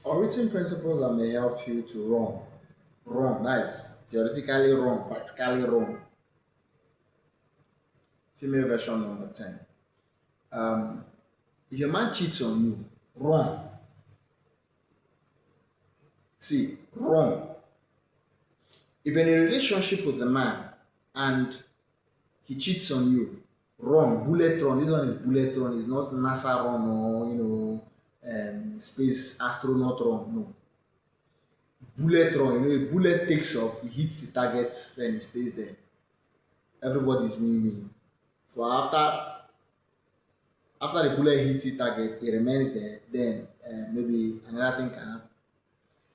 Unwritten principles that may help you to run. Run, that's theoretically wrong, practically wrong. Female version number 10. Um, if your man cheats on you, run. See, run. If you're in a relationship with a man and he cheats on you, run, bullet run. This one is bullet run, it's not NASA run or space astronaut run. No. Bullet run, a bullet takes off, he hits the target, then he stays there. Everybody's win-win. For after the bullet hits the target, it remains there, then maybe another thing can happen.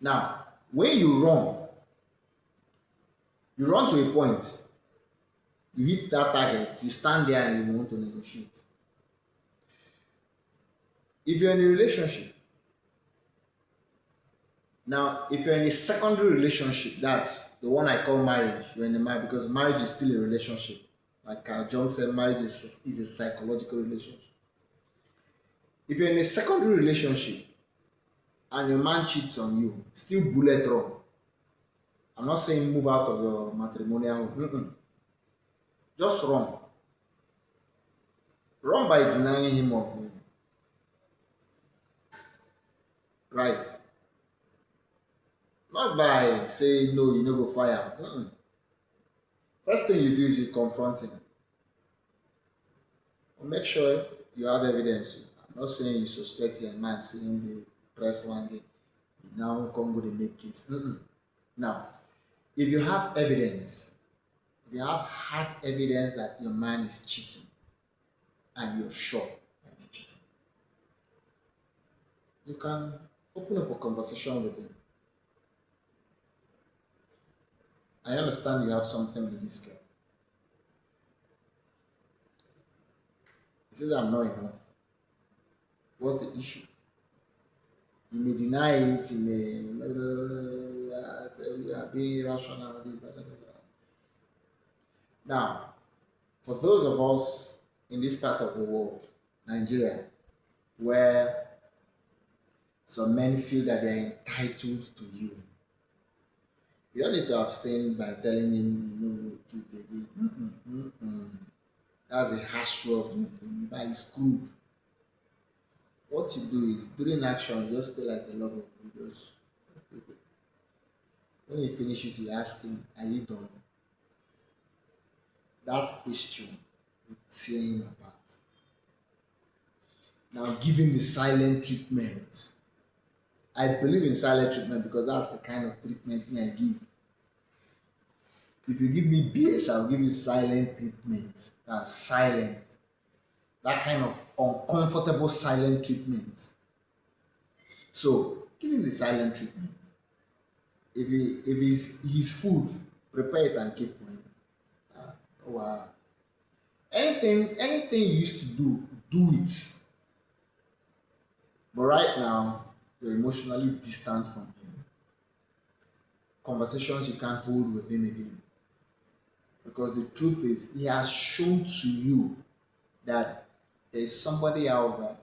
Now, when you run to a point, you hit that target, you stand there and you want to negotiate. If you're in a relationship, now if you're in a secondary relationship, that's the one I call marriage, you're in a marriage because marriage is still a relationship. Like Carl Jung said, marriage is a psychological relationship. If you're in a secondary relationship and your man cheats on you, still bullet run. I'm not saying move out of your matrimonial home. Mm-mm. Just run. Run by denying him of the right. Not by saying no, you no go fire. Mm-mm. First thing you do is you confront him. Make sure you have evidence. I'm not saying you suspect your man saying the press one day. Now come go to make case. Mm-mm. Now, if you have evidence, if you have hard evidence that your man is cheating and you're sure that he's cheating, you can open up a conversation with him. I understand you have something with this girl. He says I'm not enough. What's the issue? He may deny it, he may say we are being irrational, this, that. Now, for those of us in this part of the world, Nigeria, where some men feel that they're entitled to you, you don't need to abstain by telling him, do it again. That's a harsh way of doing things. That is screwed. What you do is during action, you just stay like a log of wood, just stay there. When he finishes, you ask him, are you done? That question will tear him apart. Now give him the silent treatment. I believe in silent treatment because that's the kind of treatment me I give. If you give me BS, I'll give you silent treatment. That's silent. That kind of uncomfortable silent treatment. So give him the silent treatment. If it's his food, prepare it and keep for him. Oh, wow. Anything you used to do it. But right now, you're emotionally distant from him. Conversations you can't hold with him again. Because the truth is, he has shown to you that there is somebody out there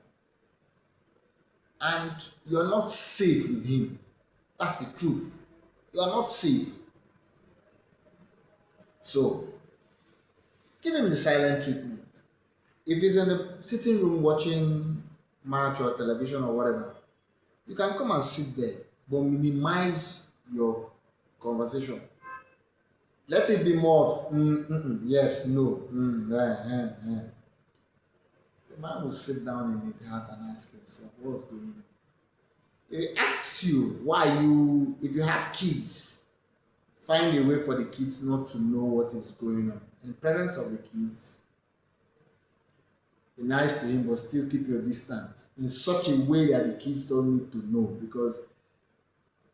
and you're not safe with him. That's the truth. You are not safe. So, give him the silent treatment. If he's in the sitting room watching match or television or whatever, you can come and sit there, but minimize your conversation. Let it be more of yes, no, The man will sit down in his heart and ask himself, what's going on? If he asks you why if you have kids, find a way for the kids not to know what is going on. In the presence of the kids, be nice to him, but still keep your distance in such a way that the kids don't need to know. Because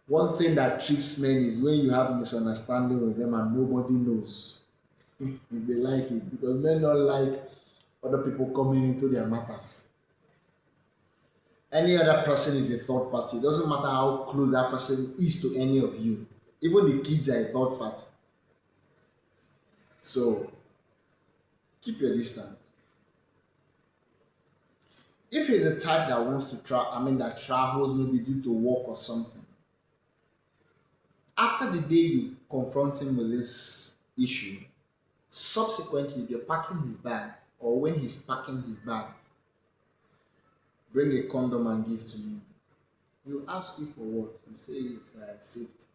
one thing that tricks men is when you have misunderstanding with them and nobody knows. They like it because men don't like other people coming into their matters. Any other person is a third party. It doesn't matter how close that person is to any of you. Even the kids are a third party. So keep your distance. If he's the type that wants to travel, I mean, that travels maybe due to work or something, after the day you confront him with this issue, subsequently, if you're packing his bags or when he's packing his bags, bring a condom and give to him. He'll ask you for what? You say it's safety.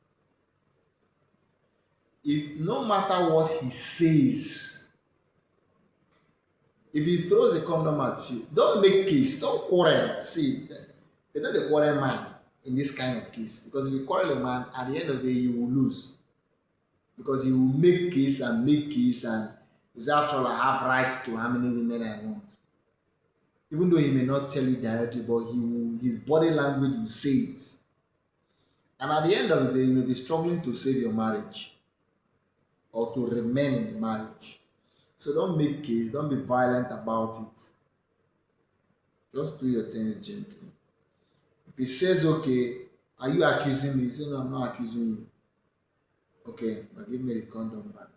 If no matter what he says, if he throws a condom at you, don't make peace, don't quarrel. See, they're not the quarrel man in this kind of case. Because if you quarrel a man, at the end of the day, you will lose. Because he will make case and you say, after all, I have rights to how many women I want. Even though he may not tell you directly, but his body language will say it. And at the end of the day, you may be struggling to save your marriage or to remain in the marriage. So don't make case, don't be violent about it. Just do your things gently. If he says, okay, are you accusing me? You say, no, I'm not accusing you. Okay, but give me the condom back.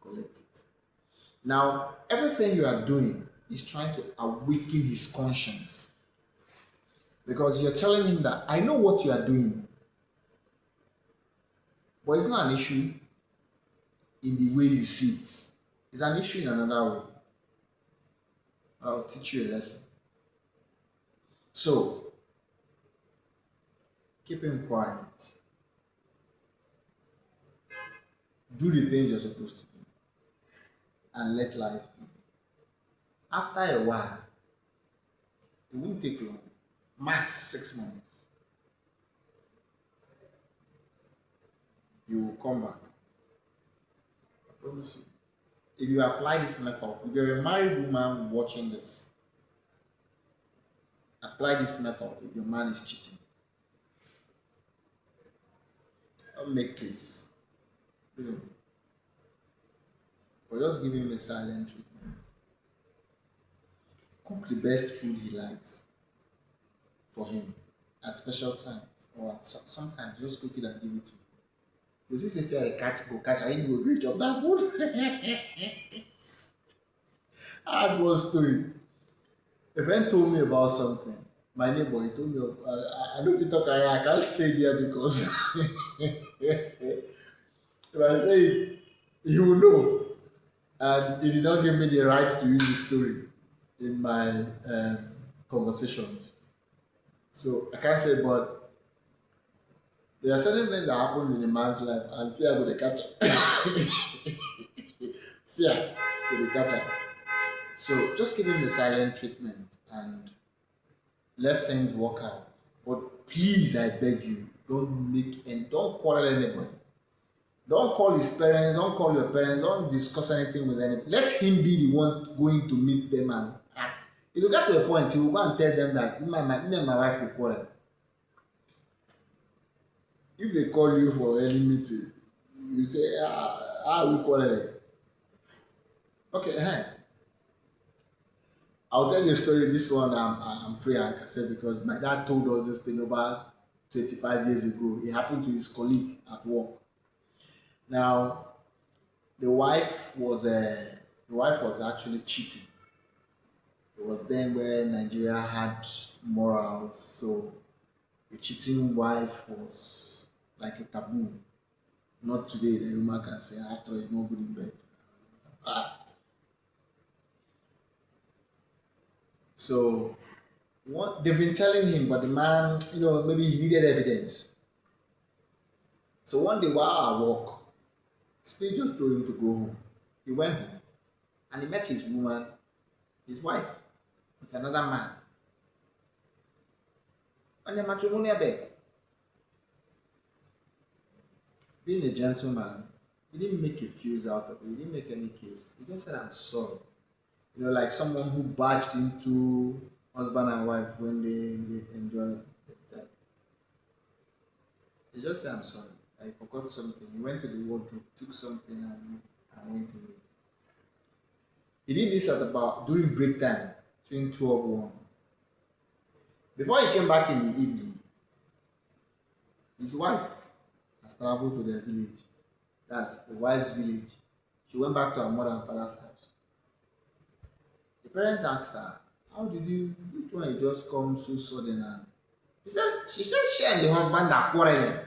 Collect it. Now, everything you are doing is trying to awaken his conscience. Because you're telling him that I know what you are doing, but it's not an issue in the way you see it. It's an issue in another way. I'll teach you a lesson. So, keep him quiet. Do the things you're supposed to do. And let life be. After a while, it won't take long. Max 6 months. You will come back. I promise you. If you apply this method, if you're a married woman watching this, apply this method if your man is cheating. Don't make case. But just give him a silent treatment. Cook the best food he likes for him at special times or at sometimes just cook it and give it to him. Because if you are a catch, go catch, I need to go great job that food. I had one story. A friend told me about something. My neighbor, he told me, I don't talk, I can't say there because if I say it, he will know. And he did not give me the right to use the story in my conversations. So I can't say, but there are certain things that happen in a man's life, and fear will catch him. Fear will catch him. So just give him the silent treatment and let things work out. But please, I beg you, don't quarrel anybody. Don't call his parents, don't call your parents, don't discuss anything with anybody. Let him be the one going to meet them and if you get to a point, he will go and tell them that me and my wife they quarrel. If they call you for any meeting, you say, how we quarrel? Okay, I'll tell you a story. This one I'm free, like I said, because my dad told us this thing over 25 years ago. It happened to his colleague at work. Now, the wife was actually cheating. It was then where Nigeria had morals, so the cheating wife was like a taboo. Not today, the woman can say after is no good in bed. So what they've been telling him, but the man, maybe he needed evidence. So one day while at work, Spirit just told him to go home. He went home and he met his woman, his wife, with another man on the matrimonial bed. Being a gentleman, he didn't make a fuse out of it. He didn't make any case. He just said, I'm sorry. Like someone who barged into husband and wife when they enjoy themselves. He just said, I'm sorry. I forgot something. He went to the wardrobe, took something, and went away. He did this during break time, between 12 1. Before he came back in the evening, his wife has traveled to their village. That's the wife's village. She went back to her mother and father's house. The parents asked her, How did you, which one you just come so sudden? And he said, she said she and the husband are quarreling.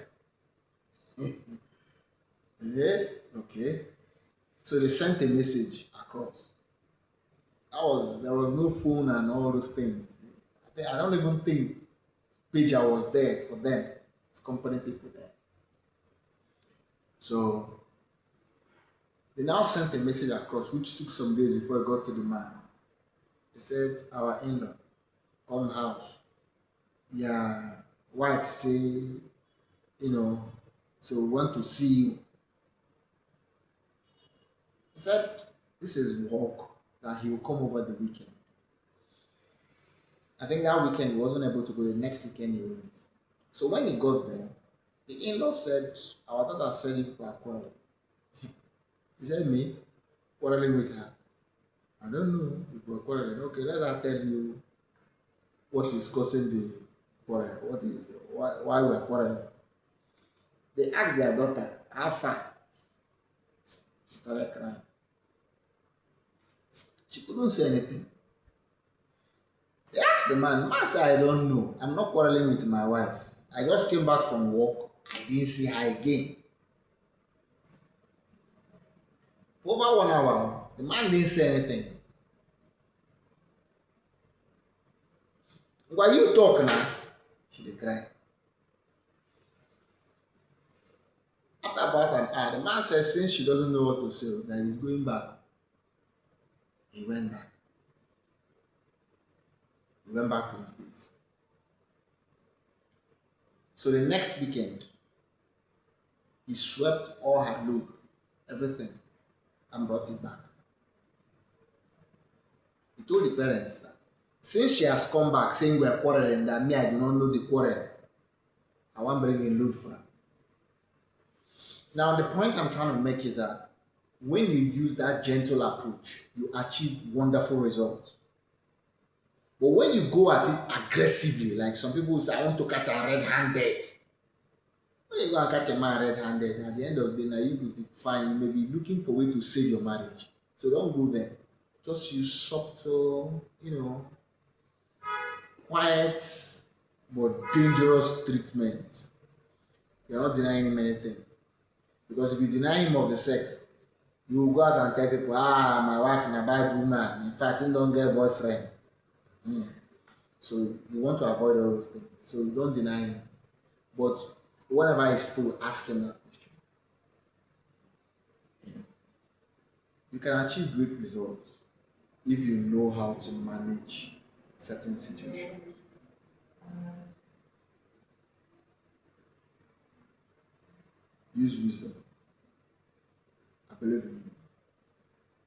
Yeah, okay. So they sent a message across. There was no phone and all those things. I don't even think pager was there for them. It's company people there. So they now sent a message across, which took some days before it got to the man. They said, our in-law, come house. Yeah, wife say, so we want to see you. He said, this is work, that he will come over the weekend. I think that weekend he wasn't able to go, the next weekend he went. So when he got there, the in-law said, our daughter said you were quarreling. He said, me? Quarreling with her? I don't know if we're quarreling. Okay, let her tell you what is causing the quarrel. Why we're quarreling. They asked their daughter, how far? She started crying. She couldn't say anything. They asked the man said, I don't know. I'm not quarreling with my wife. I just came back from work. I didn't see her again. For over 1 hour, the man didn't say anything. While you talk now, she dey cry. After about an hour, the man said since she doesn't know what to say, that he's going back. He went back. He went back to his base. So the next weekend, he swept all her load, everything, and brought it back. He told the parents that since she has come back saying we are quarreling, that me, I do not know the quarrel, I want to bring a load for her. Now, the point I'm trying to make is that when you use that gentle approach, you achieve wonderful results. But when you go at it aggressively, like some people say, I want to catch a red-handed. When you go and catch a man red-handed, at the end of the day, now you could find maybe looking for a way to save your marriage. So don't go there. Just use subtle, quiet but dangerous treatment. You're not denying him anything. Because if you deny him of the sex, you will go out and tell people, my wife na bad woman. In fact, he don't get boyfriend. So you want to avoid all those things. So you don't deny him. But whenever he's full, ask him that question. You can achieve great results if you know how to manage certain situations. Use wisdom. I believe in you.